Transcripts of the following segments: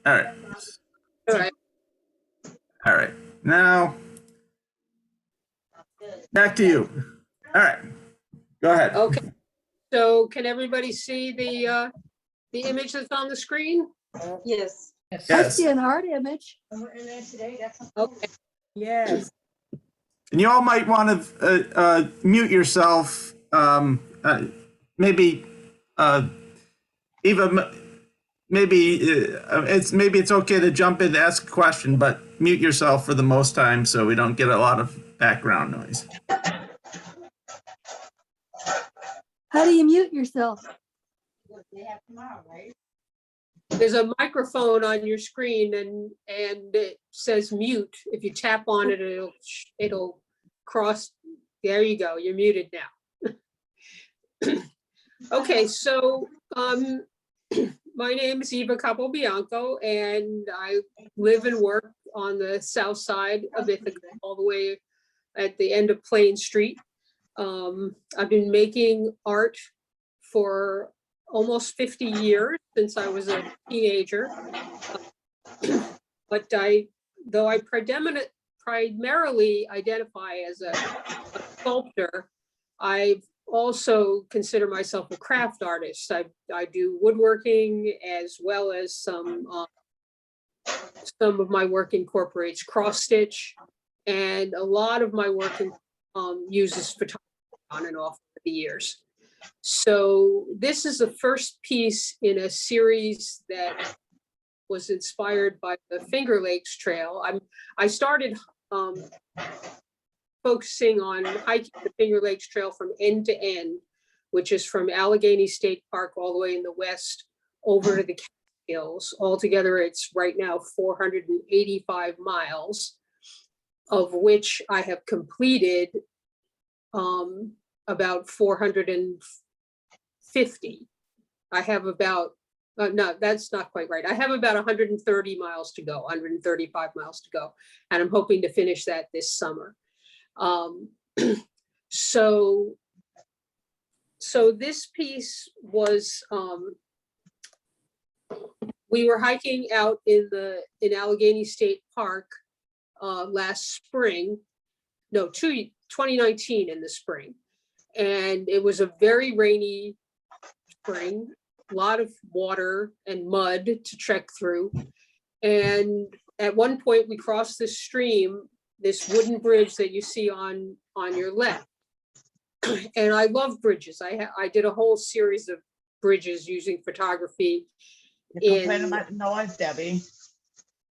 All right. All right. All right. Now, back to you. All right. Go ahead. Okay. So can everybody see the image that's on the screen? Yes. I Yes. see an art image. Okay. Yes. And you all might want to mute yourself. Maybe Eva. Maybe it's okay to jump in and ask a question, but mute yourself for the most time so we don't get a lot of background noise. How do you mute yourself? There's a microphone on your screen and it says mute. If you tap on it, it'll cross. There you go. You're muted now. Okay, so my name is Eva Capobianco, and I live and work on the south side of Ithaca, all the way at the end of Plain Street. I've been making art for almost 50 years, since I was a teenager. But though I primarily identify as a sculptor, I've also consider myself a craft artist. I do woodworking, as well as some of my work incorporates cross stitch, and a lot of my work uses photography on and off for the years. So this is the first piece in a series that was inspired by the Finger Lakes Trail. I started focusing on hiking the Finger Lakes Trail from end to end, which is from Allegheny State Park all the way in the west over to the Catskills. Altogether, it's right now 485 miles, of which I have completed about 450. I have about, no, that's not quite right. I have about 130 miles to go, 135 miles to go, and I'm hoping to finish that this summer. So this piece was, we were hiking out in Allegheny State Park last spring, no, 2019 in the spring. And it was a very rainy spring, a lot of water and mud to trek through. And at one point we crossed this stream, this wooden bridge that you see on your left. And I love bridges. I did a whole series of bridges using photography About the noise, Debbie.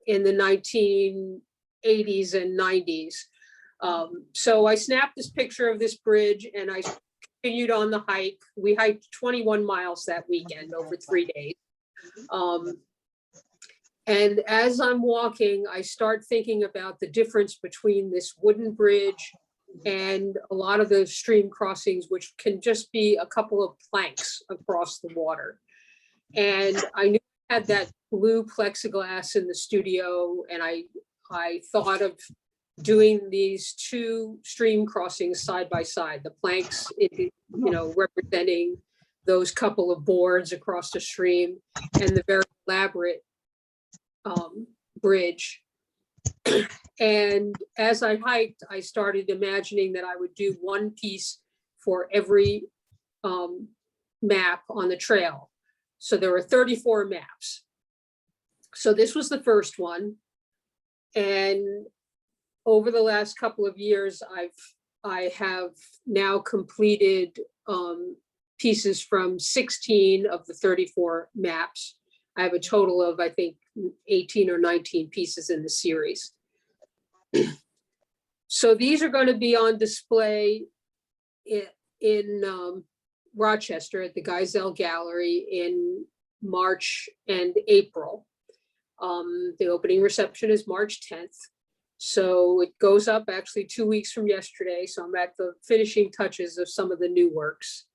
in the 1980s and 90s. So I snapped this picture of this bridge and I continued on the hike. We hiked 21 miles that weekend over 3 days. And as I'm walking, I start thinking about the difference between this wooden bridge and a lot of the stream crossings, which can just be a couple of planks across the water. And I knew I had that blue plexiglass in the studio, and I thought of doing these two stream crossings side by side, the planks, representing those couple of boards across the stream, and the very elaborate bridge. And as I hiked, I started imagining that I would do one piece for every map on the trail. So there were 34 maps. So this was the first one. And over the last couple of years, I have now completed pieces from 16 of the 34 maps. I have a total of, I think, 18 or 19 pieces in the series. So these are going to be on display in Rochester at the Geisel Gallery in March and April. The opening reception is March 10th. So it goes up actually 2 weeks from yesterday. So I'm at the finishing touches of some of the new works.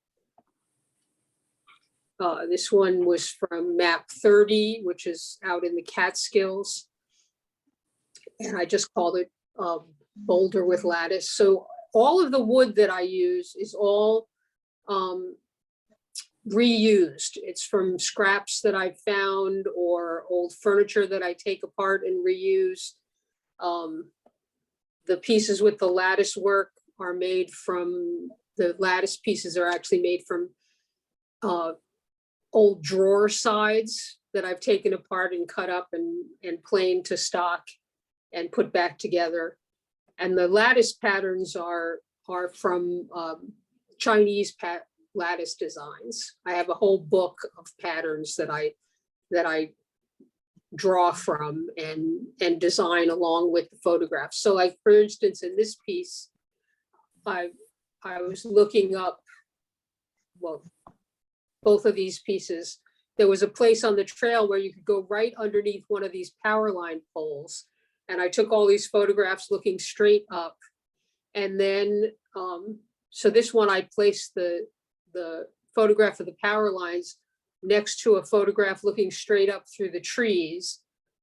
This one was from map 30, which is out in the Catskills. And I just called it Boulder with Lattice. So all of the wood that I use is all reused. It's from scraps that I found or old furniture that I take apart and reuse. The pieces with the lattice work are made from, the lattice pieces are actually made from old drawer sides that I've taken apart and cut up and planed to stock and put back together. And the lattice patterns are from Chinese lattice designs. I have a whole book of patterns that I draw from and design along with the photographs. So like, for instance, in this piece, I was looking up, well, both of these pieces, there was a place on the trail where you could go right underneath one of these power line poles. And I took all these photographs looking straight up. And then, so this one, I placed the photograph of the power lines next to a photograph looking straight up through the trees.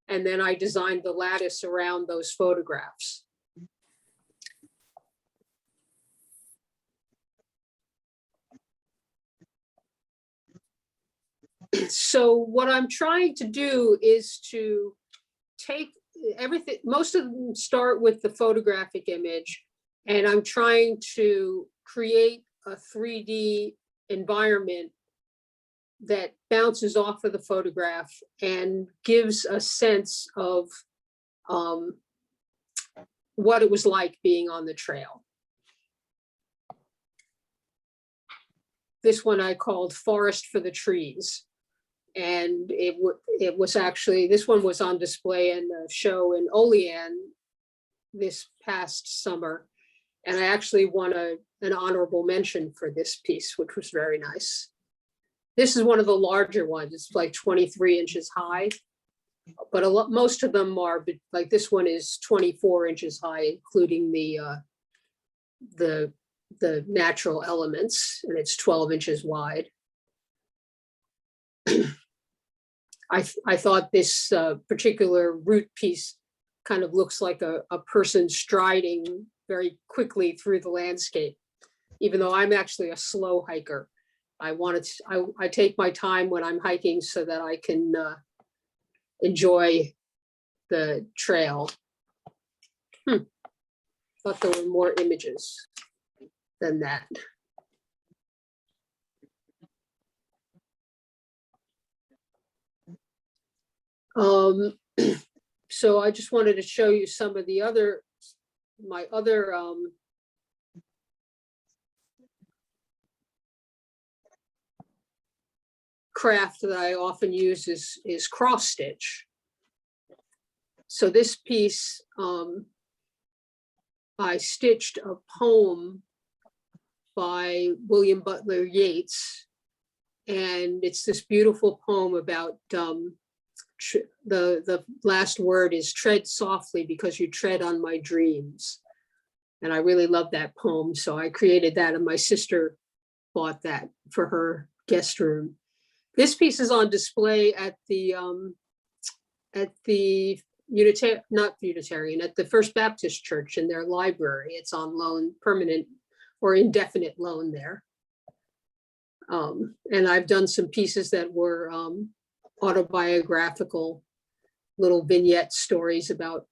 And then I designed the lattice around those photographs. So what I'm trying to do is to take everything, most of them start with the photographic image, and I'm trying to create a 3D environment that bounces off of the photograph and gives a sense of what it was like being on the trail. This one I called Forest for the Trees. And it was actually, this one was on display in a show in Olean this past summer. And I actually won an honorable mention for this piece, which was very nice. This is one of the larger ones. It's like 23 inches high, but most of them are, like this one is 24 inches high, including the natural elements, and it's 12 inches wide. I thought this particular root piece kind of looks like a person striding very quickly through the landscape, even though I'm actually a slow hiker. I take my time when I'm hiking so that I can enjoy the trail. Thought there were more images than that. So I just wanted to show you some of the my other craft that I often use is cross stitch. So this piece, I stitched a poem by William Butler Yeats, and it's this beautiful poem about the last word is tread softly because you tread on my dreams. And I really love that poem. So I created that, and my sister bought that for her guest room. This piece is on display at the not Unitarian, at the First Baptist Church in their library. It's on loan, permanent or indefinite loan there. And I've done some pieces that were autobiographical, little vignette stories about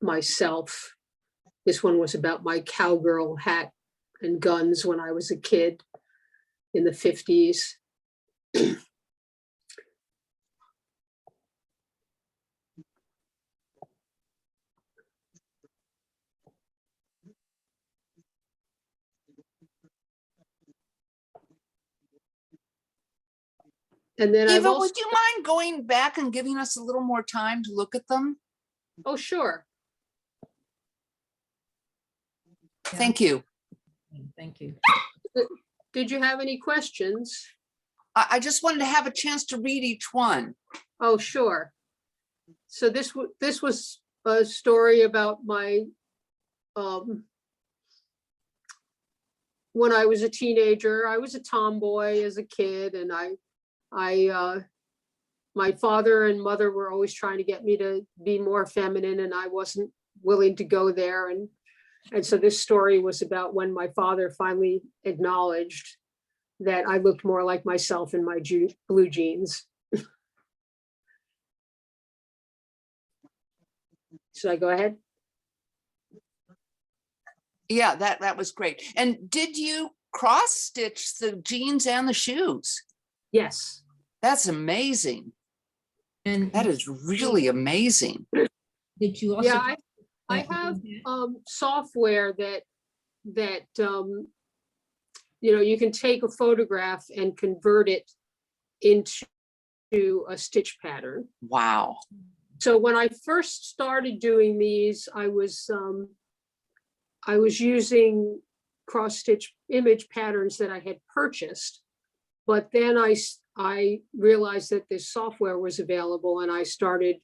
myself. This one was about my cowgirl hat and guns when I was a kid in the 50s. And then Eva, would you mind going back and giving us a little more time to look at them? Oh, sure. Thank you. Thank you. Did you have any questions? I just wanted to have a chance to read each one. Oh, sure. So this was a story about my when I was a teenager. I was a tomboy as a kid, and my father and mother were always trying to get me to be more feminine, and I wasn't willing to go there. And so this story was about when my father finally acknowledged that I looked more like myself in my blue jeans. Should I go ahead? Yeah, that was great. And did you cross stitch the jeans and the shoes? Yes. That's amazing. And That is really amazing. did you also? Yeah, I have software that you can take a photograph and convert it into a stitch pattern. Wow. So when I first started doing these, I was using cross stitch image patterns that I had purchased, but then I realized that this software was available, and I started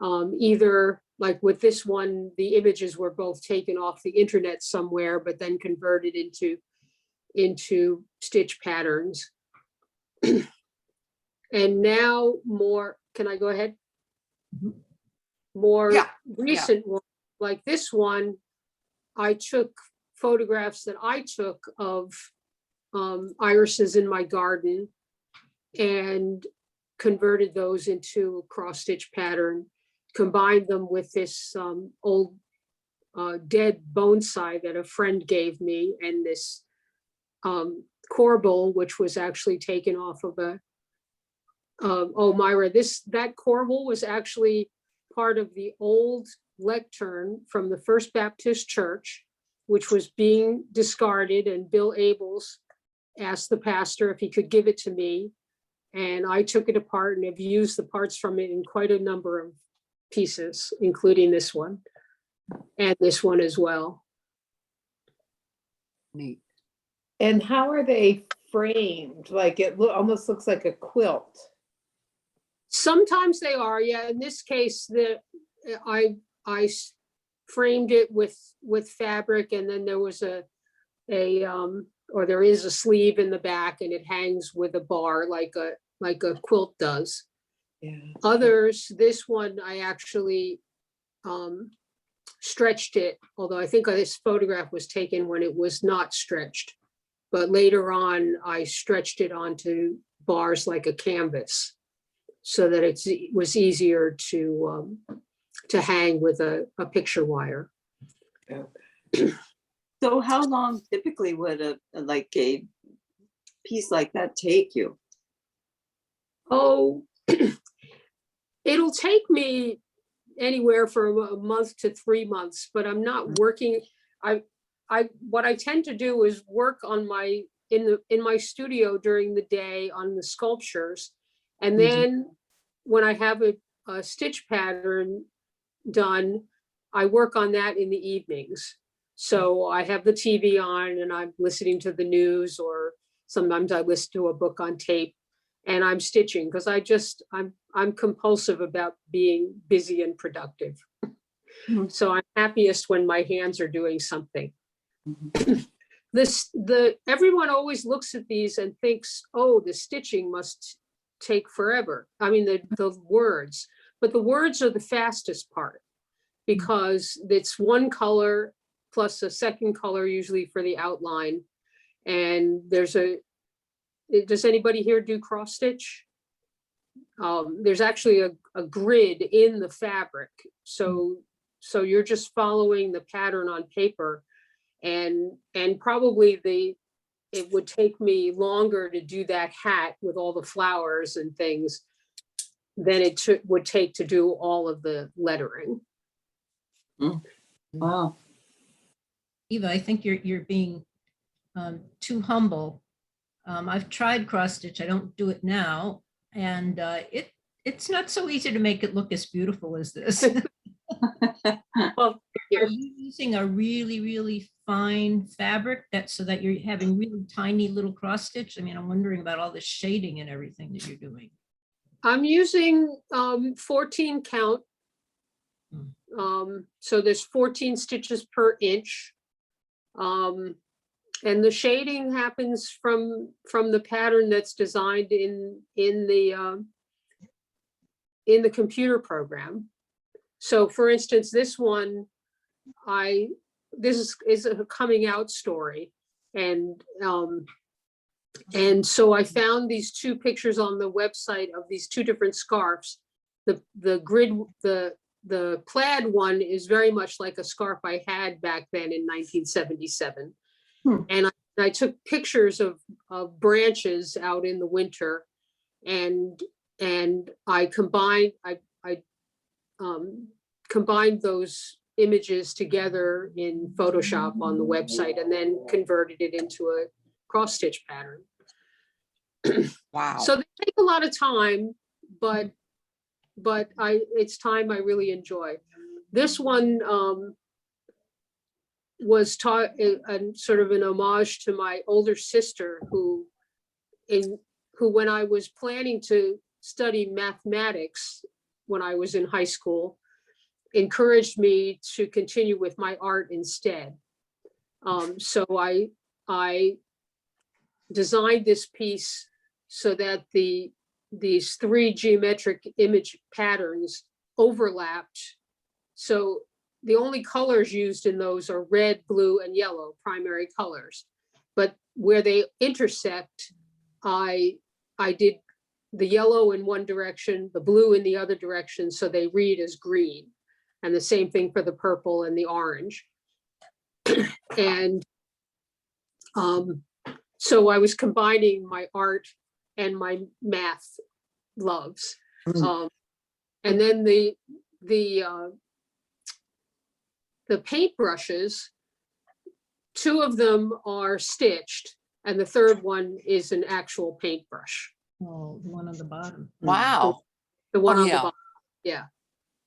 either, like with this one, the images were both taken off the internet somewhere, but then converted into stitch patterns. And now more, can I go ahead? More Yeah, recent one, like this one, I took photographs that I took of irises in my garden and converted those into a cross stitch pattern, combined them with this old dead bonsai that a friend gave me, and this corbel, which was actually taken off of a, oh, Myra, that corbel was actually part of the old lectern from the First Baptist Church, which was being discarded, and Bill Abels asked the pastor if he could give it to me. And I took it apart and have used the parts from it in quite a number of pieces, including this one and this one as well. Neat. And how are they framed? Like it almost looks like a quilt. Sometimes they are, yeah. In this case, I framed it with fabric, and then there was or there is a sleeve in the back, and it hangs with a bar like a quilt does. Yeah. Others, this one I actually stretched it, although I think this photograph was taken when it was not stretched. But later on, I stretched it onto bars like a canvas, so that it was easier to hang with a picture wire. So how long typically would a piece like that take you? Oh, it'll take me anywhere from a month to 3 months, but I'm not working. What I tend to do is work on in my studio during the day on the sculptures. And then when I have a stitch pattern done, I work on that in the evenings. So I have the TV on and I'm listening to the news, or sometimes I listen to a book on tape, and I'm stitching because I'm compulsive about being busy and productive. So I'm happiest when my hands are doing something. Everyone always looks at these and thinks, oh, the stitching must take forever. I mean, the words, but the words are the fastest part, because it's one color plus a second color usually for the outline. And does anybody here do cross stitch? There's actually a grid in the fabric. So you're just following the pattern on paper, and probably it would take me longer to do that hat with all the flowers and things than it would take to do all of the lettering. Wow. Eva, I think you're being too humble. I've tried cross stitch. I don't do it now, and it's not so easy to make it look as beautiful as this. Well, Are you using a really, really fine fabric so that you're having really tiny little cross stitch? I mean, I'm wondering about all the shading and everything that you're doing. I'm using 14 count. So there's 14 stitches per inch. And the shading happens from the pattern that's designed in the computer program. So for instance, this one, this is a coming out story, and And so I found these two pictures on the website of these two different scarves. The plaid one is very much like a scarf I had back then in 1977. And I took pictures of branches out in the winter, and I combined combined those images together in Photoshop on the website, and then converted it into a cross stitch pattern. Wow. So they take a lot of time, but it's time I really enjoy. This one was taught sort of an homage to my older sister, who when I was planning to study mathematics when I was in high school, encouraged me to continue with my art instead. So I designed this piece so that these three geometric image patterns overlapped. So the only colors used in those are red, blue, and yellow, primary colors. But where they intersect, I did the yellow in one direction, the blue in the other direction, so they read as green. And the same thing for the purple and the orange. And so I was combining my art and my math loves. And then the paintbrushes, two of them are stitched, and the third one is an actual paintbrush. Oh, the one on the bottom. Wow. The one Oh, on yeah. the bottom. Yeah.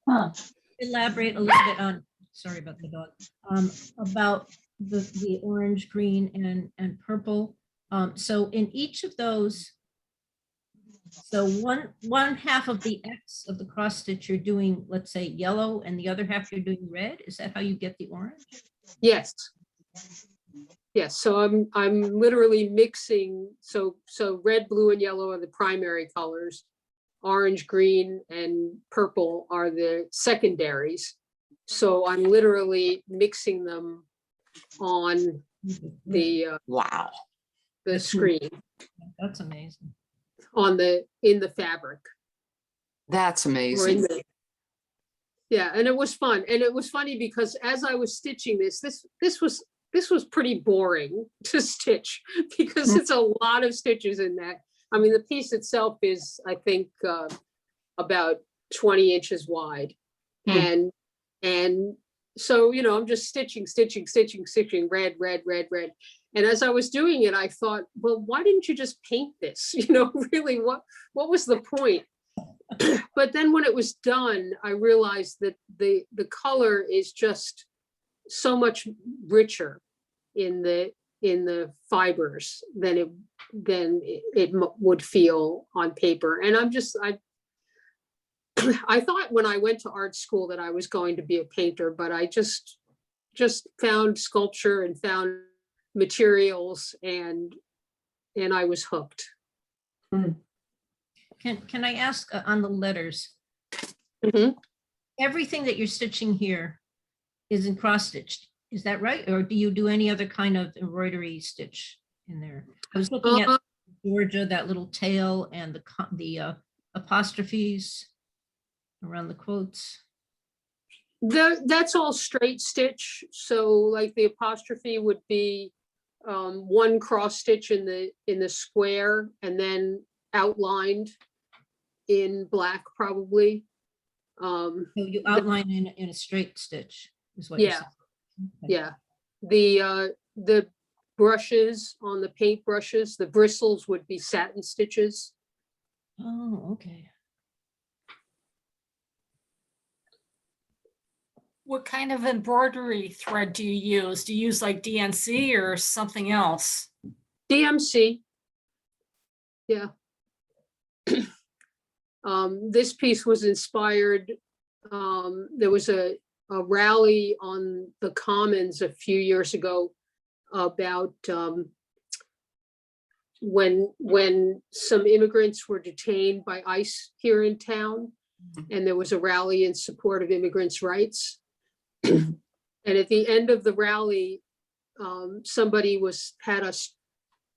Huh. Elaborate a little bit on, sorry about the dog, about the orange, green, and purple. So in each of those, so one half of the X of the cross stitch, you're doing, let's say, yellow, and the other half you're doing red. Is that how you get the orange? Yes. Yes, so I'm literally mixing, so red, blue, and yellow are the primary colors. Orange, green, and purple are the secondaries. So I'm literally mixing them on the Wow. screen, That's amazing. in the fabric. That's Or in amazing. the, yeah, and it was fun. And it was funny because as I was stitching this was pretty boring to stitch, because it's a lot of stitches in that. I mean, the piece itself is, I think, about 20 inches wide. And so, you know, I'm just stitching, red, red, red, red. And as I was doing it, I thought, well, why didn't you just paint this? You know, really, what was the point? But then when it was done, I realized that the color is just so much richer in the fibers than it would feel on paper. And I thought when I went to art school that I was going to be a painter, but I just found sculpture and found materials, and I was hooked. Can I ask on the letters? Mhm. Everything that you're stitching here is in cross stitched. Is that right? Or do you do any other kind of embroidery stitch in there? I was looking at Georgia, that little tail, and the apostrophes around the quotes. That's all straight stitch. So like the apostrophe would be one cross stitch in the square, and then outlined in black probably. So you outline in a straight stitch is what you're Yeah. saying. Okay. Yeah, the brushes on the paint brushes, the bristles would be satin stitches. Oh, okay. What kind of embroidery thread do you use? Do you use like DNC or something else? DMC. Yeah. This piece was inspired. There was a rally on the Commons a few years ago about when some immigrants were detained by ICE here in town, and there was a rally in support of immigrants' rights. And at the end of the rally, somebody had us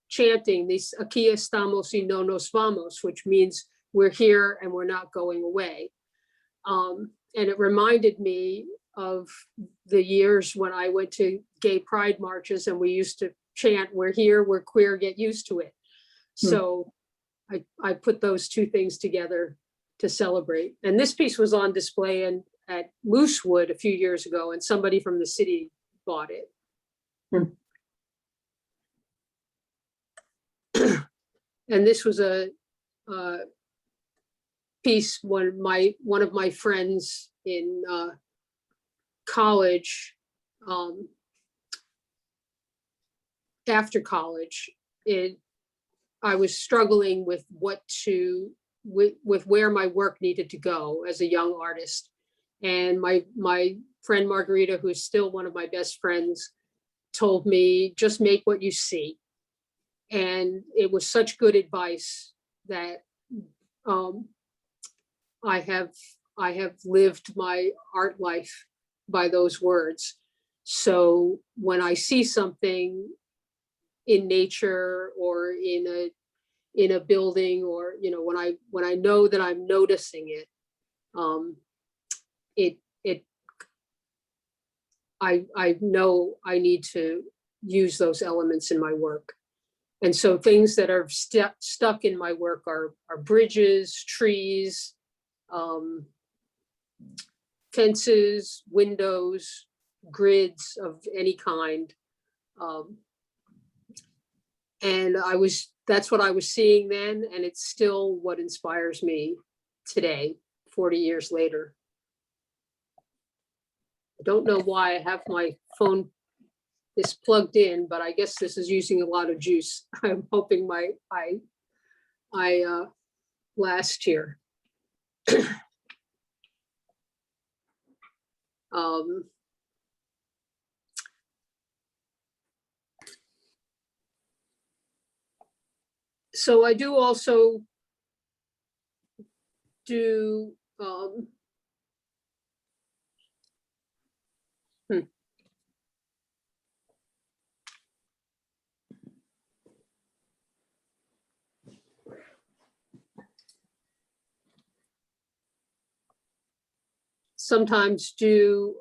chanting this "Aquí estamos y no nos vamos," which means we're here and we're not going away. And it reminded me of the years when I went to gay pride marches and we used to chant, "We're here, we're queer, get used to it." So I put those two things together to celebrate. And this piece was on display at Moosewood a few years ago, and somebody from the city bought it. And this was a piece one of my friends in college, after college, I was struggling with with where my work needed to go as a young artist. And my friend Margarita, who's still one of my best friends, told me, just make what you see. And it was such good advice that I have lived my art life by those words. So when I see something in nature or in a building, or when I know that I'm noticing it, I know I need to use those elements in my work. And so things that are stuck in my work are bridges, trees, fences, windows, grids of any kind. And that's what I was seeing then, and it's still what inspires me today, 40 years later. I don't know why I have my phone is plugged in, but I guess this is using a lot of juice. I'm hoping I last here. So I do also do sometimes do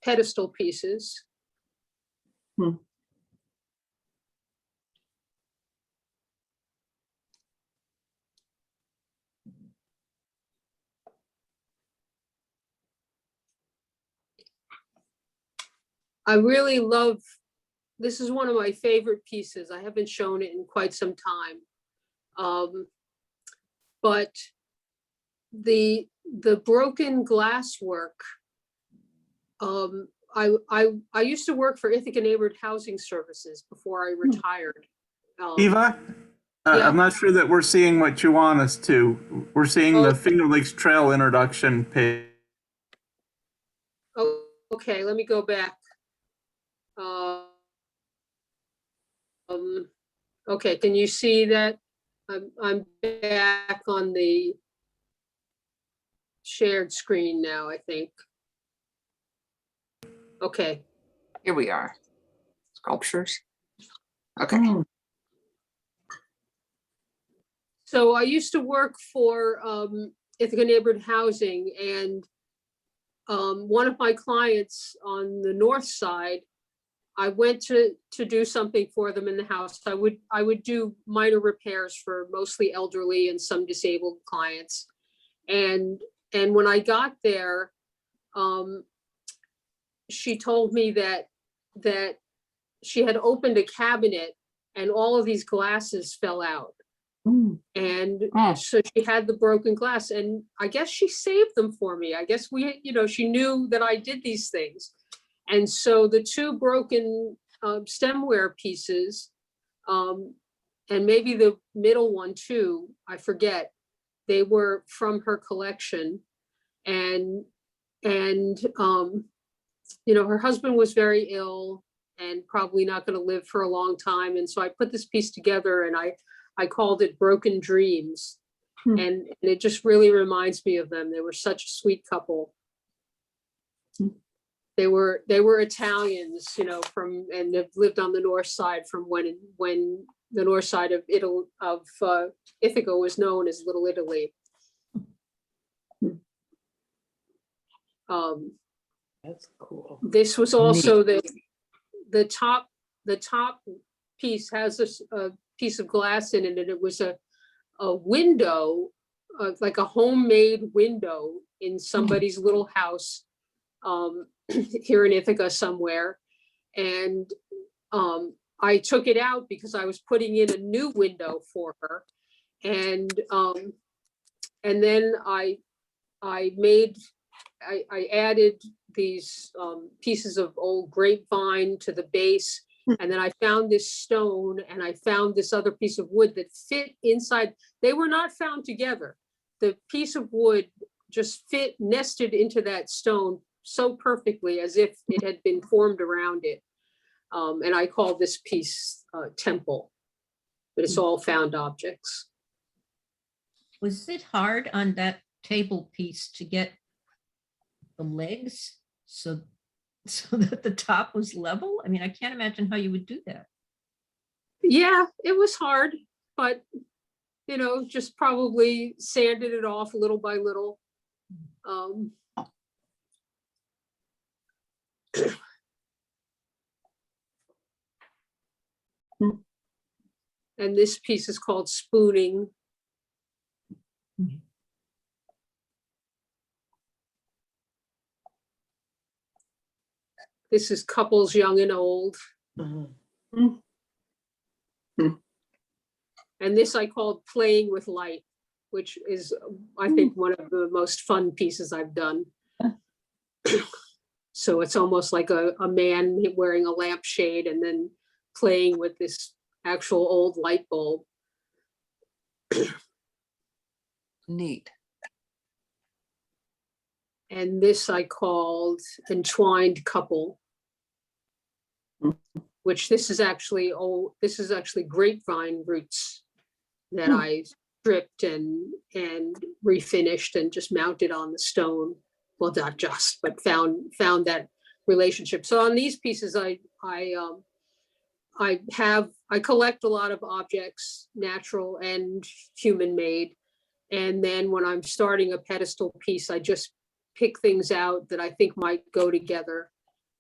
pedestal pieces. I really love, this is one of my favorite pieces. I haven't shown it in quite some time. But the broken glass work, I used to work for Ithaca Neighborhood Housing Services before I retired. Eva, Yeah. I'm not sure that we're seeing what you want us to. We're seeing Oh. the Finger Lakes Trail introduction page. Oh, okay, let me go back. Okay, can you see that? I'm back on the shared screen now, I think. Okay. Here we are. Sculptures. Okay. So I used to work for Ithaca Neighborhood Housing, and one of my clients on the north side, I went to do something for them in the house. I would do minor repairs for mostly elderly and some disabled clients. And when I got there, she told me that she had opened a cabinet and all of these glasses fell out. And so she had the broken glass, and I guess she saved them for me. I guess she knew that I did these things. And so the two broken stemware pieces, and maybe the middle one too, I forget, they were from her collection. And her husband was very ill and probably not going to live for a long time. And so I put this piece together, and I called it Broken Dreams. And it just really reminds me of them. They were such a sweet couple. They were Italians, you know, and they've lived on the north side from when the north side of Italy, of Ithaca was known as Little Italy. That's cool. This was also the top piece has a piece of glass in it, and it was a window, like a homemade window in somebody's little house here in Ithaca somewhere. And I took it out because I was putting in a new window for her. And then I added these pieces of old grapevine to the base. And then I found this stone, and I found this other piece of wood that fit inside. They were not found together. The piece of wood just nested into that stone so perfectly, as if it had been formed around it. And I call this piece Temple, but it's all found objects. Was it hard on that table piece to get the legs so that the top was level? I mean, I can't imagine how you would do that. Yeah, it was hard, but, you know, just probably sanded it off little by little. And this piece is called Spooning. This is Couples Young and Old. And this I called Playing with Light, which is, I think, one of the most fun pieces I've done. So it's almost like a man wearing a lampshade and then playing with this actual old light bulb. Neat. And this I called Entwined Couple, which this is actually grapevine roots that I stripped and refinished and just mounted on the stone. Well, not just, but found that relationship. So on these pieces, I collect a lot of objects, natural and human made. And then when I'm starting a pedestal piece, I just pick things out that I think might go together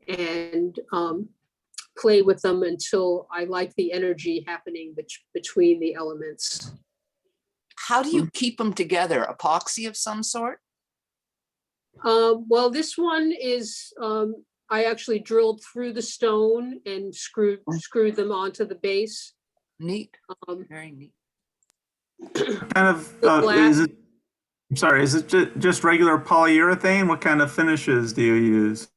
and play with them until I like the energy happening between the elements. How do you keep them together? Epoxy of some sort? Well, this one is, I actually drilled through the stone and screwed them onto the base. Neat. Very neat. Kind of, glass. is it just regular polyurethane? What kind of finishes do you use?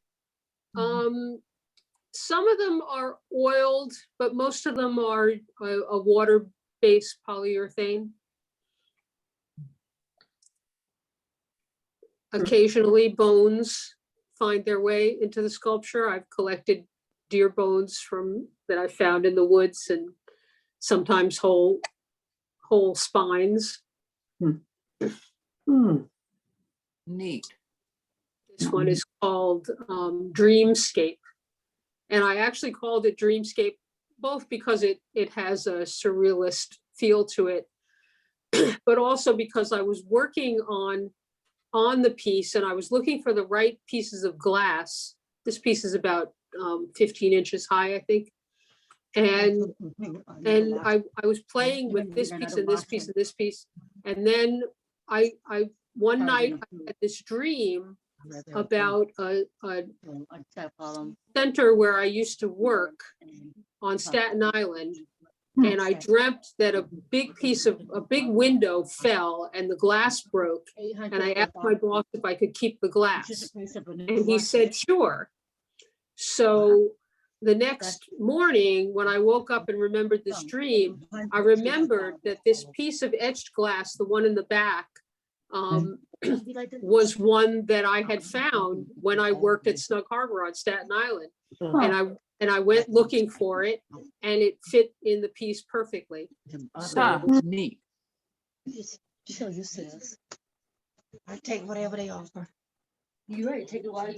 Some of them are oiled, but most of them are a water-based polyurethane. Occasionally bones find their way into the sculpture. I've collected deer bones that I found in the woods, and sometimes whole spines. Neat. This one is called Dreamscape. And I actually called it Dreamscape, both because it has a surrealist feel to it, but also because I was working on the piece and I was looking for the right pieces of glass. This piece is about 15 inches high, I think. And I was playing with this piece and this piece and this piece. And then one night I had this dream about a center where I used to work on Staten Island. And I dreamt that a big window fell and the glass broke. And I asked my boss if I could keep the glass. And he said, sure. So the next morning, when I woke up and remembered this dream, I remembered that this piece of etched glass, the one in the back, was one that I had found when I worked at Snug Harbor on Staten Island. And I went looking for it, and it fit in the piece perfectly. So Neat. So you says, I take whatever they offer. You're right, take the water.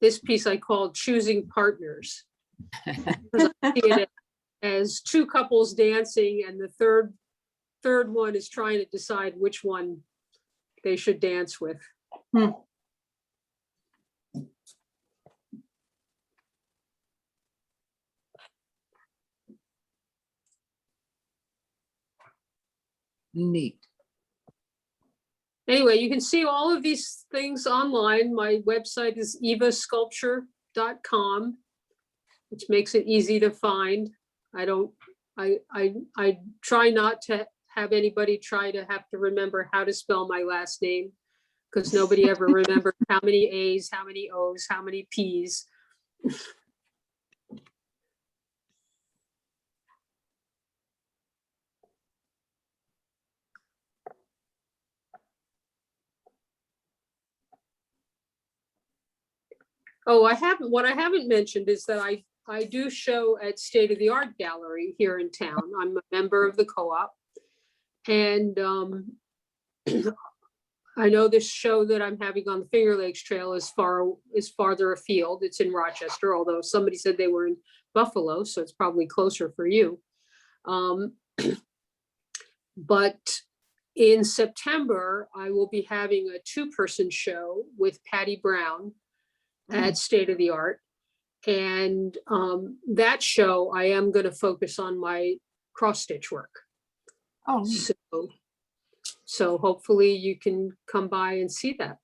this piece I called Choosing Partners. 'Cause I see it as two couples dancing, and the third one is trying to decide which one they should dance with. Neat. Anyway, you can see all of these things online. My website is evasculpture.com, which makes it easy to find. I try not to have anybody try to have to remember how to spell my last name, because nobody ever remembers how many A's, how many O's, how many P's. Oh, what I haven't mentioned is that I do show at State of the Art Gallery here in town. I'm a member of the co-op. And I know this show that I'm having on the Finger Lakes Trail is farther afield. It's in Rochester, although somebody said they were in Buffalo, so it's probably closer for you. But in September, I will be having a 2-person show with Patty Brown at State of the Art. And that show, I am going to focus on my cross stitch work. Oh, neat. So hopefully you can come by and see that.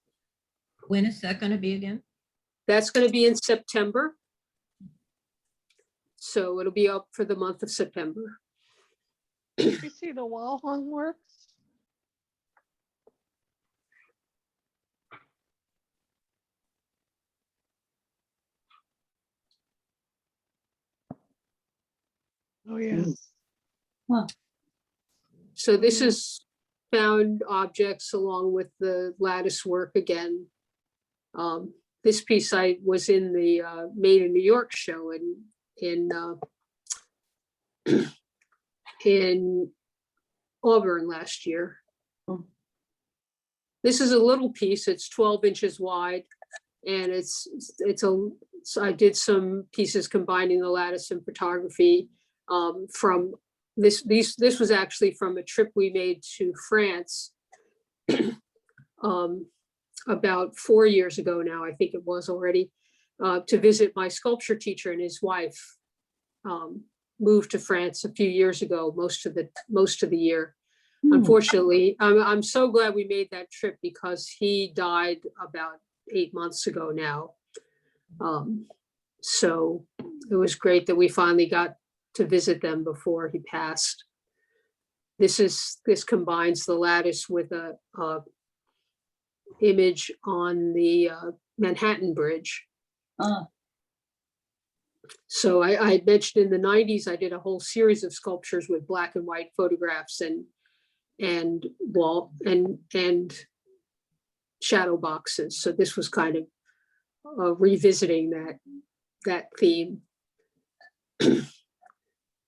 When is that going to be again? That's going to be in September. So it'll be up for the month of September. Did you see the wall hung works? Oh, yeah. So this is found objects along with the lattice work again. This piece I was in the Made in New York show in Auburn last year. This is a little piece. It's 12 inches wide, and I did some pieces combining the lattice and photography from this was actually from a trip we made to France about 4 years ago now, I think it was already, to visit my sculpture teacher, and his wife moved to France a few years ago, most of the year. Unfortunately, I'm so glad we made that trip, because he died about 8 months ago now. So it was great that we finally got to visit them before he passed. This combines the lattice with a image on the Manhattan Bridge. So I mentioned in the 90s, I did a whole series of sculptures with black and white photographs and wall and shadow boxes. So this was kind of revisiting that theme.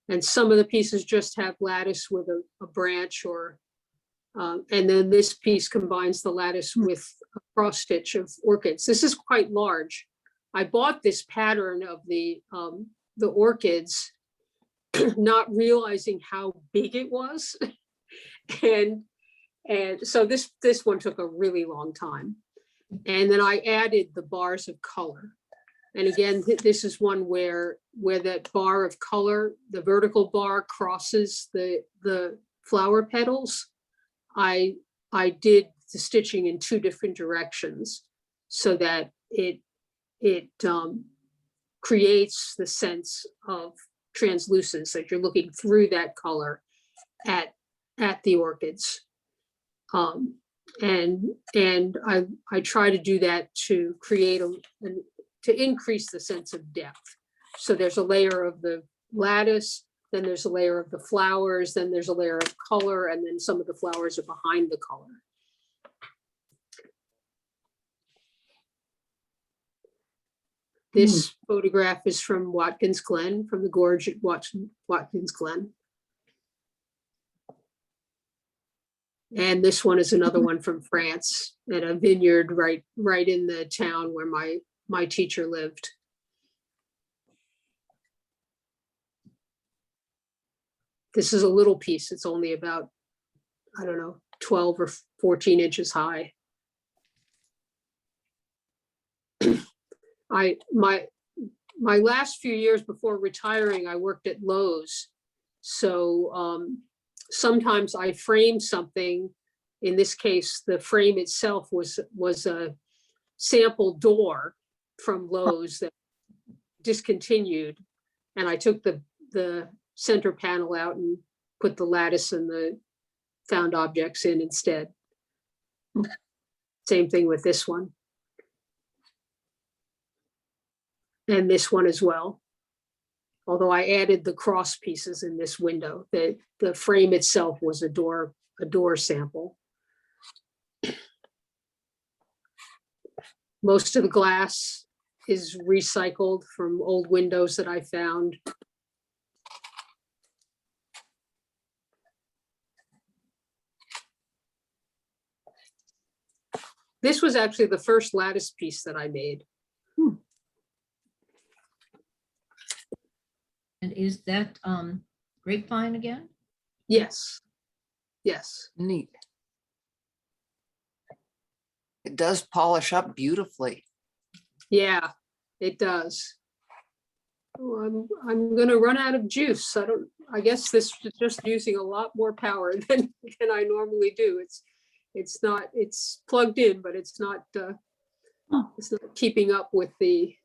And some of the pieces just have lattice with a branch, or and then this piece combines the lattice with a cross stitch of orchids. This is quite large. I bought this pattern of the orchids, not realizing how big it was. And so this one took a really long time. And then I added the bars of color. And again, this is one where that bar of color, the vertical bar, crosses the flower petals. I did the stitching in 2 different directions so that it creates the sense of translucence, that you're looking through that color at the orchids. And I try to do that to create to increase the sense of depth. So there's a layer of the lattice, then there's a layer of the flowers, then there's a layer of color, and then some of the flowers are behind the color. This photograph is from Watkins Glen, from the gorge at Watkins Glen. And this one is another one from France, at a vineyard right in the town where my my teacher lived. This is a little piece. It's only about, I don't know, 12 or 14 inches high. My last few years before retiring, I worked at Lowe's. So sometimes I framed something. In this case, the frame itself was a sample door from Lowe's that discontinued. And I took the center panel out and put the lattice and the found objects in instead. Same thing with this one. And this one as well. Although I added the cross pieces in this window, the frame itself was a door sample. Most of the glass is recycled from old windows that I found. This was actually the first lattice piece that I made. And is that grapevine again? Yes. Yes. Neat. It does polish up beautifully. Yeah, it does. Oh, I'm gonna run out of juice. I guess this is just using a lot more power than I normally do. It's plugged in, but it's not keeping up with the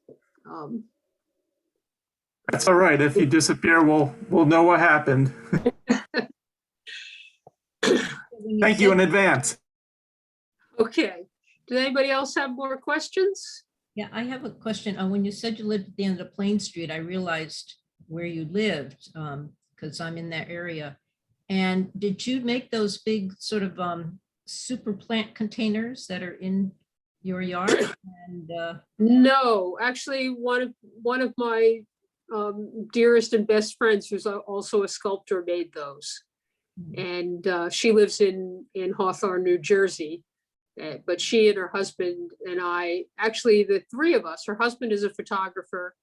That's all right. If you disappear, we'll know what happened. Thank you in advance. Okay. Does anybody else have more questions? Yeah, I have a question. When you said you lived at the end of Plain Street, I realized where you lived because I'm in that area. And did you make those big sort of super plant containers that are in your yard? And No, actually, one of my dearest and best friends, who's also a sculptor, made those. And she lives in Hawthorne, New Jersey. But she and her husband and I, actually the three of us, her husband is a photographer,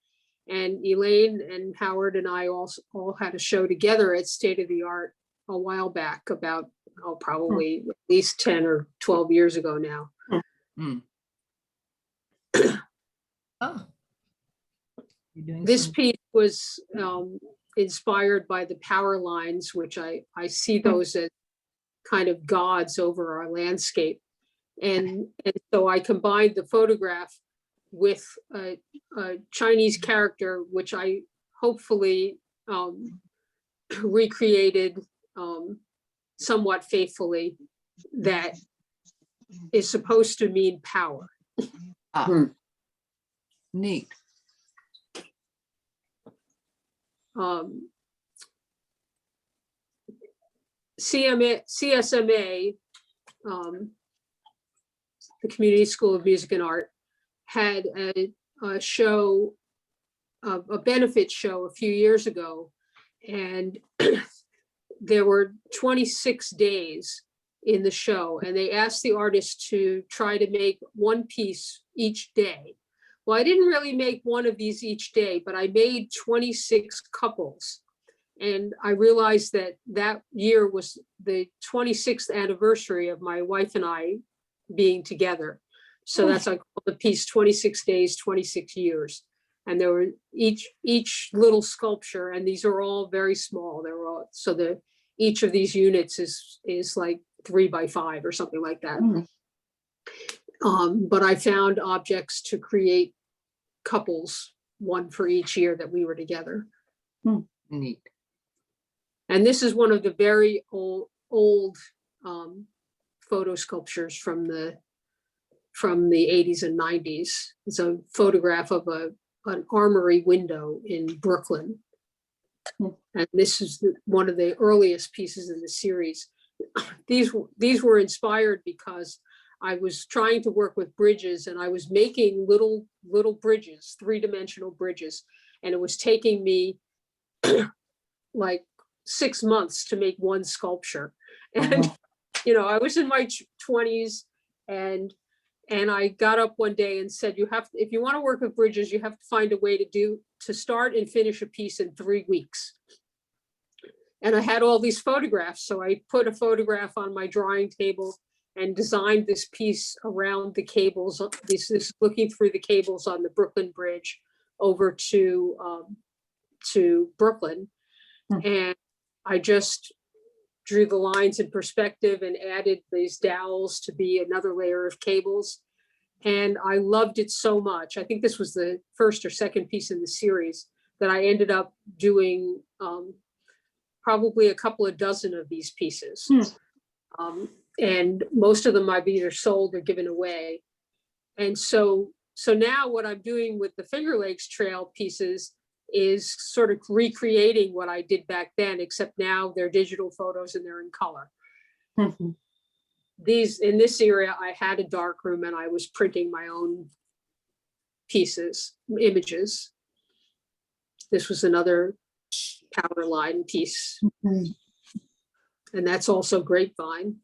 and Elaine and Howard and I all had a show together at State of the Art a while back, about probably at least 10 or 12 years ago now. Mm. oh, you're doing This some- piece was inspired by the power lines, which I see those as kind of gods over our landscape. And so I combined the photograph with a Chinese character, which I hopefully recreated somewhat faithfully, that is supposed to mean power. Ah, neat. CSMA, the Community School of Music and Art, had a show, a benefit show a few years ago, and there were 26 days in the show, and they asked the artists to try to make one piece each day. Well, I didn't really make one of these each day, but I made 26 couples. And I realized that year was the 26th anniversary of my wife and I being together. So that's I call the piece 26 days, 26 years. And there were each little sculpture, and these are all very small. They're all, so each of these units is like 3 by 5 or something like that. But I found objects to create couples, one for each year that we were together. Neat. And this is one of the very old photo sculptures from the 80s and 90s. It's a photograph of an armory window in Brooklyn. And this is one of the earliest pieces in the series. These were inspired because I was trying to work with bridges, and I was making little bridges, 3-dimensional bridges. And it was taking me like 6 months to make one sculpture. And, I was in my 20s, and And I got up one day and said, if you want to work with bridges, you have to find a way to start and finish a piece in 3 weeks. And I had all these photographs. So I put a photograph on my drawing table and designed this piece around the cables. This is looking through the cables on the Brooklyn Bridge over to Brooklyn. And I just drew the lines in perspective and added these dowels to be another layer of cables. And I loved it so much. I think this was the first or second piece in the series that I ended up doing probably a couple of dozen of these pieces. And most of them I've either sold or given away. And so now what I'm doing with the Finger Lakes Trail pieces is sort of recreating what I did back then, except now they're digital photos and they're in color. These, in this area, I had a dark room and I was printing my own pieces, images. This was another power line piece. And that's also grapevine.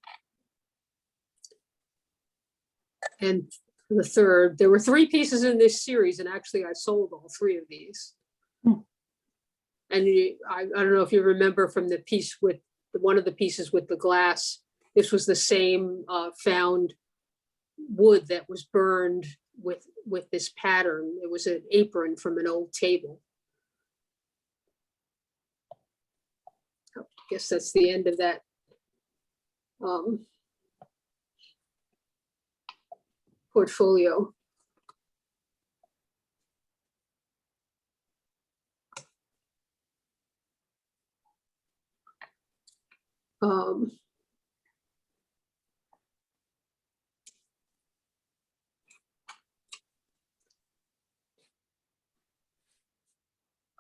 And the third, there were 3 pieces in this series, and actually I sold all 3 of these. And I don't know if you remember from the piece with one of the pieces with the glass, this was the same found wood that was burned with this pattern. It was an apron from an old table. I guess that's the end of that. Portfolio.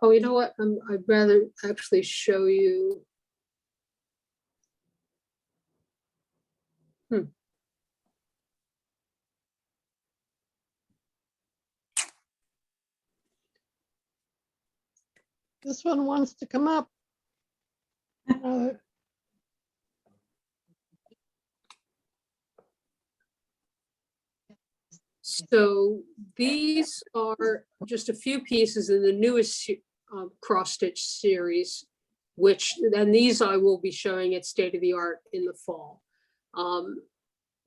Oh, you know what? I'd rather actually show you. This one wants to come up. So these are just a few pieces in the newest cross stitch series, and these I will be showing at State of the Art in the fall.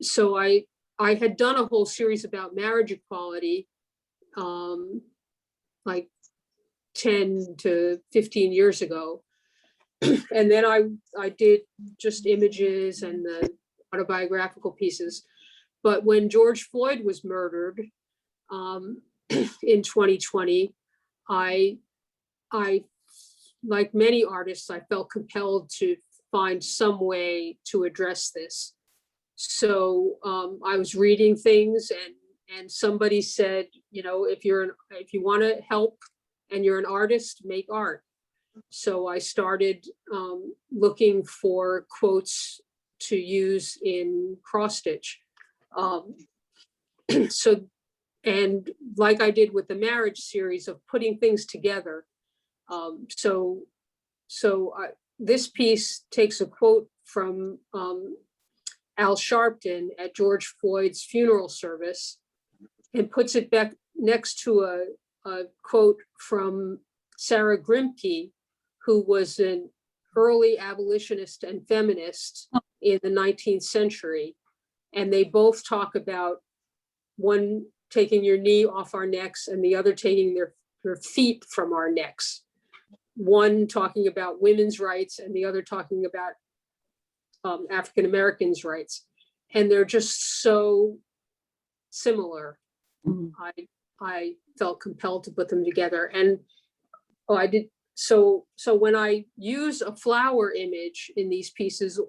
So I had done a whole series about marriage equality, like 10 to 15 years ago. And then I did just images and the autobiographical pieces. But when George Floyd was murdered in 2020, I, like many artists, I felt compelled to find some way to address this. So I was reading things, and somebody said, you know, if you want to help and you're an artist, make art. So I started looking for quotes to use in cross stitch. So, and like I did with the marriage series of putting things together. This piece takes a quote from Al Sharpton at George Floyd's funeral service and puts it back next to a quote from Sarah Grimke, who was an early abolitionist and feminist in the 19th century. And they both talk about one taking your knee off our necks and the other taking their feet from our necks. One talking about women's rights and the other talking about African Americans' rights. And they're just so similar. I felt compelled to put them together. And I did. So when I use a flower image in these pieces,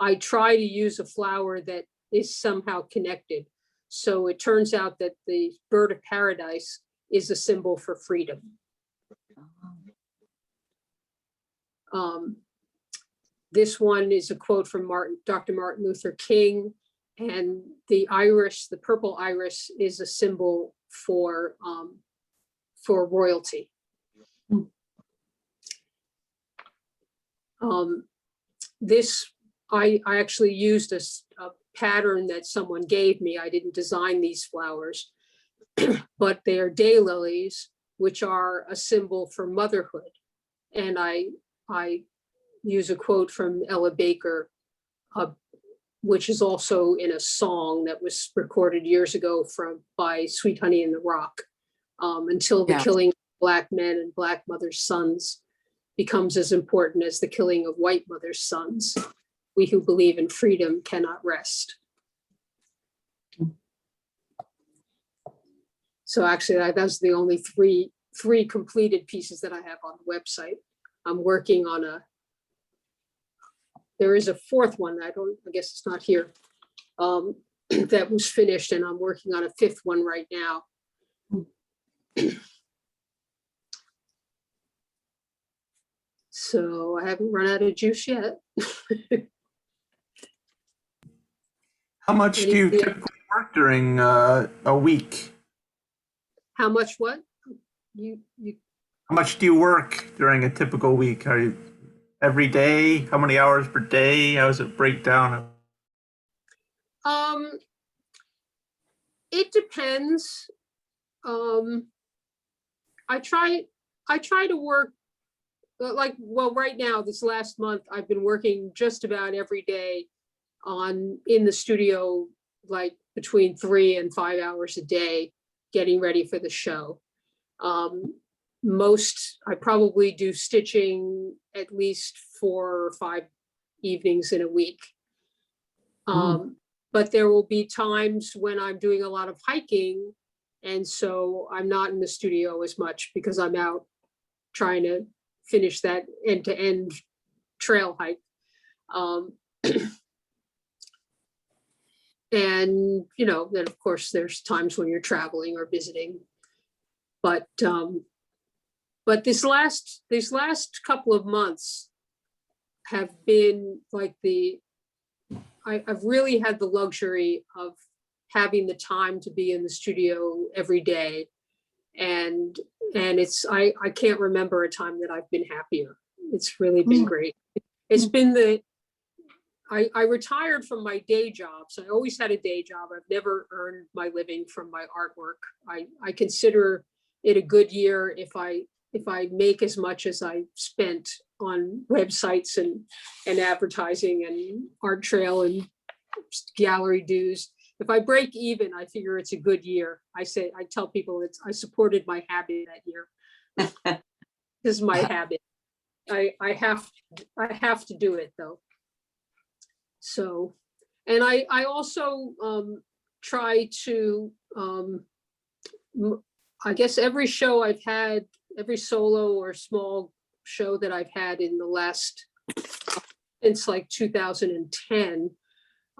I try to use a flower that is somehow connected. So it turns out that the bird of paradise is a symbol for freedom. This one is a quote from Dr. Martin Luther King, and the iris, the purple iris, is a symbol for royalty. This, I actually used a pattern that someone gave me. I didn't design these flowers, but they are daylilies, which are a symbol for motherhood. And I use a quote from Ella Baker, which is also in a song that was recorded years ago by Sweet Honey in the Rock. Until the Yeah. killing of Black men and Black mothers' sons becomes as important as the killing of white mothers' sons, we who believe in freedom cannot rest. So actually, that's the only three completed pieces that I have on the website. I'm working on there is a fourth one. I guess it's not here. That was finished, and I'm working on a fifth one right now. So I haven't run out of juice yet. How much do you typically work during a week? How much what? You How much do you work during a typical week? Are you every day? How many hours per day? How does it break down? It depends. I try to work right now, this last month, I've been working just about every day in the studio, like between 3 and 5 hours a day, getting ready for the show. I probably do stitching at least 4 or 5 evenings in a week. But there will be times when I'm doing a lot of hiking, and so I'm not in the studio as much because I'm out trying to finish that end-to-end trail hike. And, then of course there's times when you're traveling or visiting. But these last couple of months have been like I've really had the luxury of having the time to be in the studio every day. And I can't remember a time that I've been happier. It's really been great. It's been I retired from my day jobs. I always had a day job. I've never earned my living from my artwork. I consider it a good year if I make as much as I spent on websites and advertising and art trail and gallery dues. If I break even, I figure it's a good year. I tell people I supported my habit that year. This is my habit. I have to do it though. So, and I also try to, I guess every show I've had, every solo or small show that I've had in the last, since like 2010,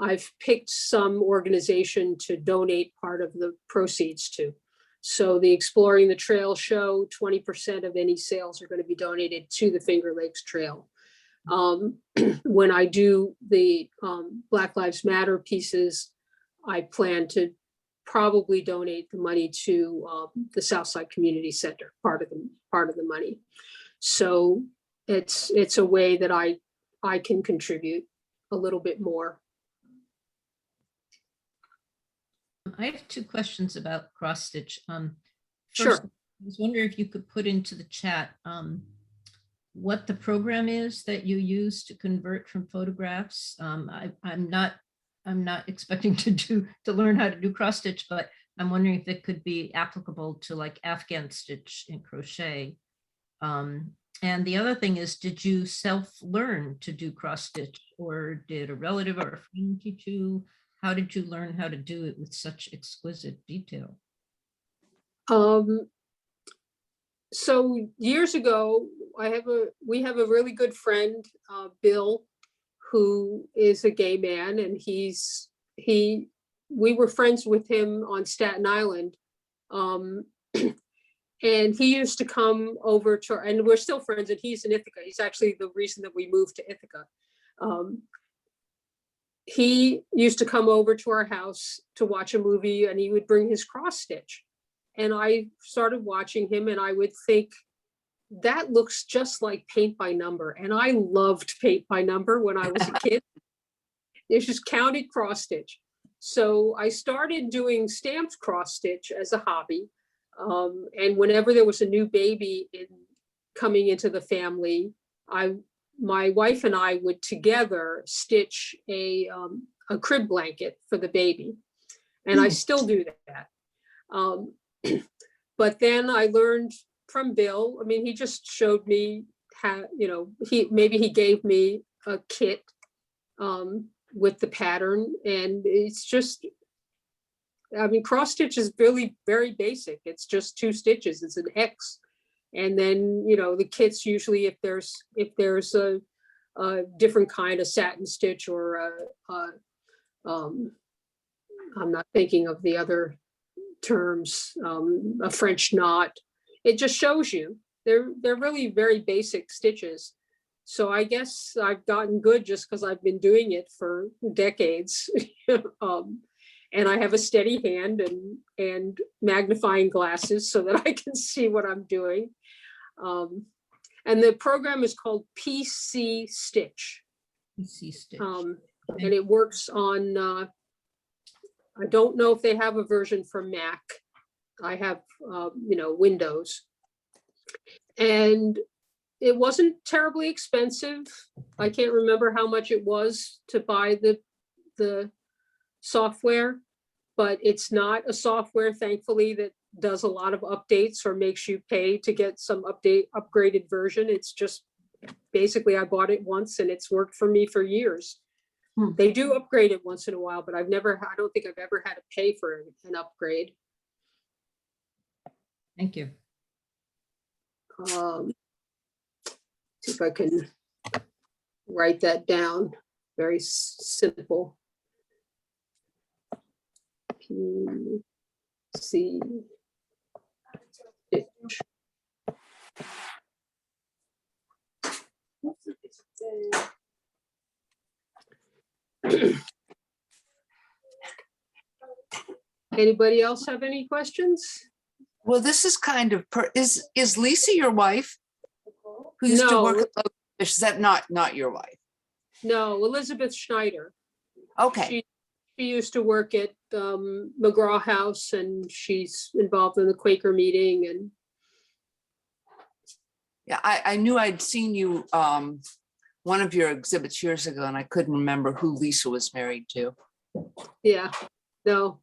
I've picked some organization to donate part of the proceeds to. So the Exploring the Trail show, 20% of any sales are going to be donated to the Finger Lakes Trail. When I do the Black Lives Matter pieces, I plan to probably donate the money to the Southside Community Center, part of the money. So it's a way that I can contribute a little bit more. I have 2 questions about cross stitch. Sure. First, I was wondering if you could put into the chat what the program is that you use to convert from photographs. I'm not expecting to learn how to do cross stitch, but I'm wondering if it could be applicable to like Afghan stitch and crochet. And the other thing is, did you self-learn to do cross stitch, or did a relative or a friend teach you? How did you learn how to do it with such exquisite detail? So years ago, we have a really good friend, Bill, who is a gay man, and we were friends with him on Staten Island. And he used to come over to, and we're still friends, and he's in Ithaca. He's actually the reason that we moved to Ithaca. He used to come over to our house to watch a movie, and he would bring his cross stitch. And I started watching him, and I would think, that looks just like paint by number. And I loved paint by number when I was a kid. It's just counted cross stitch. So I started doing stamped cross stitch as a hobby. And whenever there was a new baby coming into the family, my wife and I would together stitch a crib blanket for the baby. And I still do that. But then I learned from Bill. I mean, he just showed me how, he gave me a kit with the pattern, and it's just, I mean, cross stitch is really very basic. It's just 2 stitches. It's an X. And then, the kits usually, if there's a different kind of satin stitch or I'm not thinking of the other terms, a French knot, it just shows you. They're really very basic stitches. So I guess I've gotten good just because I've been doing it for decades. And I have a steady hand and magnifying glasses so that I can see what I'm doing. And the program is called PC Stitch. PC Stitch. And it works on, I don't know if they have a version for Mac. I have, Windows. And it wasn't terribly expensive. I can't remember how much it was to buy the software, but it's not a software, thankfully, that does a lot of updates or makes you pay to get some upgraded version. It's just basically I bought it once and it's worked for me for years. They do upgrade it once in a while, but I don't think I've ever had to pay for an upgrade. Thank you. See if I can write that down. Very simple. PC Stitch. Anybody else have any questions? Well, this is kind of, is Lisa your wife? Who used to No. work at Lowe's? Is that not your wife? No, Elizabeth Schneider. Okay, She used to work at McGraw House, and she's involved in the Quaker meeting. And yeah, I knew I'd seen you, one of your exhibits years ago, and I couldn't remember who Lisa was married to. yeah, no.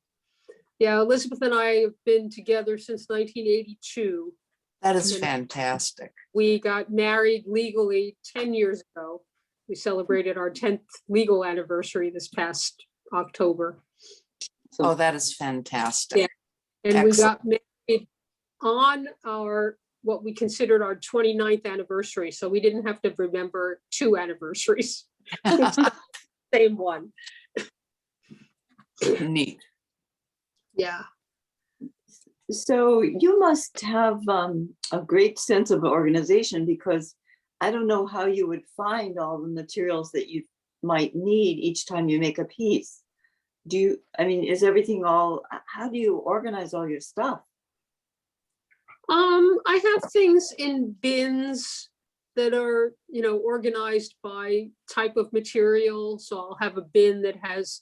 Yeah, Elizabeth and I have been together since 1982. That is And fantastic. we got married legally 10 years ago. We celebrated our 10th legal anniversary this past October. Oh, that is fantastic. Yeah. And Excellent. we got married on what we considered our 29th anniversary. So we didn't have to remember 2 anniversaries. Same one. Neat. Yeah. So you must have a great sense of organization, because I don't know how you would find all the materials that you might need each time you make a piece. Is everything how do you organize all your stuff? I have things in bins that are, organized by type of material. So I'll have a bin that has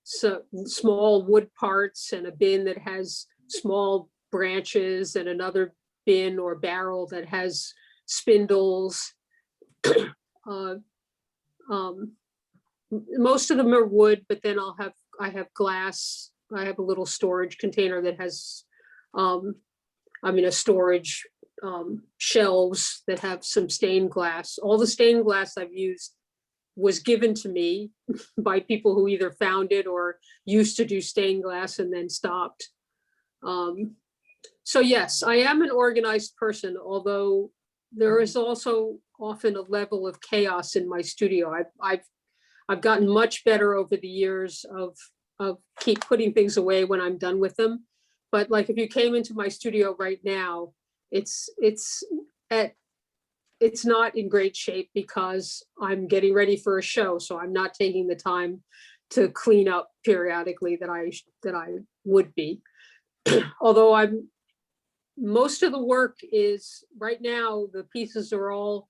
some small wood parts, and a bin that has small branches, and another bin or barrel that has spindles. Most of them are wood, but then I have glass. I have a little storage container that has, a storage shelves that have some stained glass. All the stained glass I've used was given to me by people who either found it or used to do stained glass and then stopped. So yes, I am an organized person, although there is also often a level of chaos in my studio. I've gotten much better over the years of keep putting things away when I'm done with them. But like if you came into my studio right now, it's not in great shape because I'm getting ready for a show. So I'm not taking the time to clean up periodically that I would be. Although most of the work is right now, the pieces are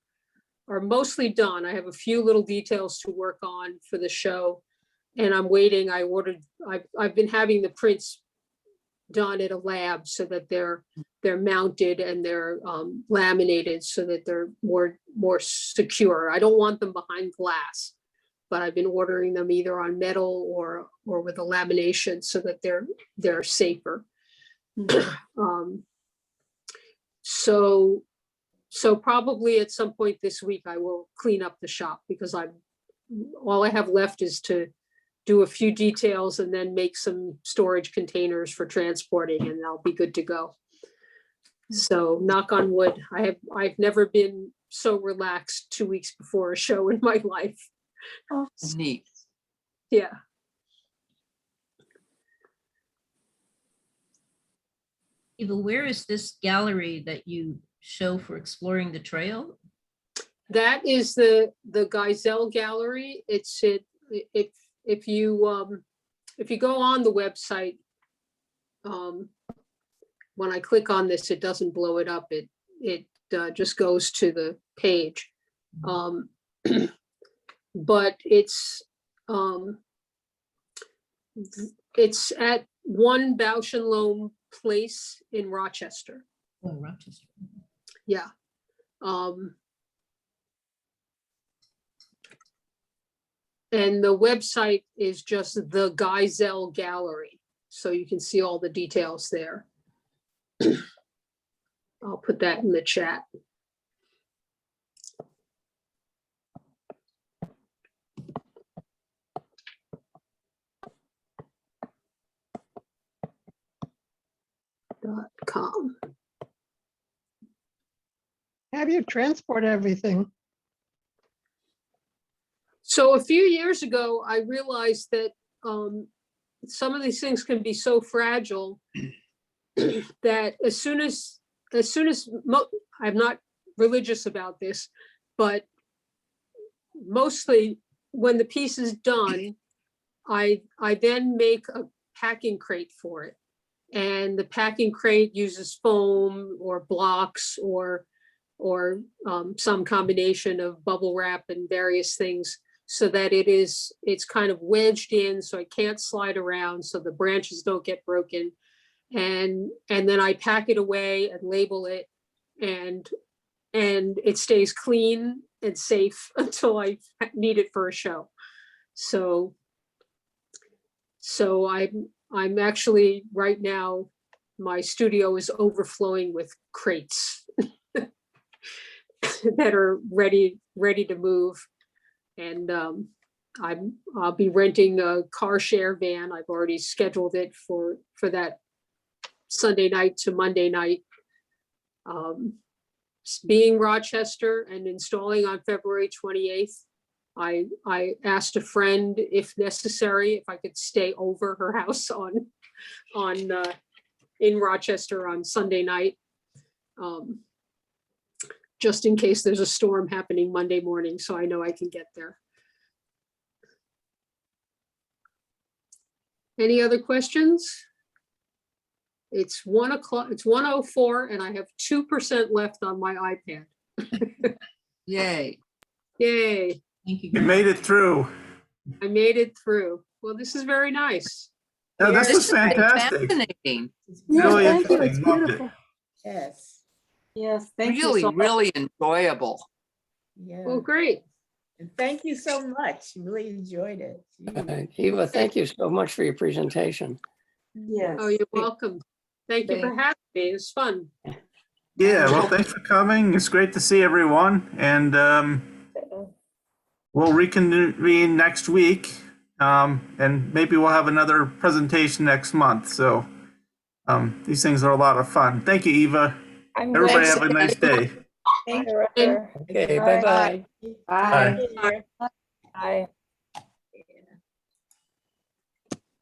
mostly done. I have a few little details to work on for the show. I'm waiting. I've been having the prints done at a lab so that they're mounted and they're laminated so that they're more secure. I don't want them behind glass, but I've been ordering them either on metal or with a lamination so that they're safer. So probably at some point this week I will clean up the shop because all I have left is to do a few details and then make some storage containers for transporting, and I'll be good to go. So knock on wood, I've never been so relaxed 2 weeks before a show in my life. Neat. Yeah. Eva, where is this gallery that you show for exploring the trail? That is the Geisel Gallery. It's if you go on the website, when I click on this, it doesn't blow it up. It just goes to the page. But it's at 1 Bausch and Lomb Place in Rochester. Oh, Rochester. Yeah. And the website is just the Geisel Gallery. So you can see all the details there. I'll put that in the chat. .com. How do you transport everything? So a few years ago, I realized that some of these things can be so fragile that as soon as I'm not religious about this, but mostly when the piece is done, I then make a packing crate for it. And the packing crate uses foam or blocks or some combination of bubble wrap and various things so that it's kind of wedged in so it can't slide around so the branches don't get broken. And then I pack it away and label it and it stays clean and safe until I need it for a show. So I'm actually right now, my studio is overflowing with crates that are ready to move. And I'll be renting a car share van. I've already scheduled it for that Sunday night to Monday night. Being Rochester and installing on February 28th, I asked a friend if necessary, if I could stay over her house in Rochester on Sunday night. Just in case there's a storm happening Monday morning, so I know I can get there. Any other questions? It's 1 o'clock, it's 1:04 and I have 2% left on my iPad. Yay. Yay, Thank you. You made it through. I made it through. Well, this is very nice. No, this was This has been fantastic. fascinating. Yeah, Really thank you. It's interesting. Loved it. beautiful. Yes, Yes, thank you Really, so much. really enjoyable. yeah. Well, great. And thank you so much. Really enjoyed it. Gee. Eva, thank you so much for your presentation. Yes. Oh, you're welcome. Thank you for having me. It was fun. Yeah, well, thanks for coming. It's great to see everyone. And we'll reconvene next week. And maybe we'll have another presentation next month. So these things are a lot of fun. Thank you, Eva. Everybody have a nice day. Thank you. Okay, bye-bye. Bye. Bye.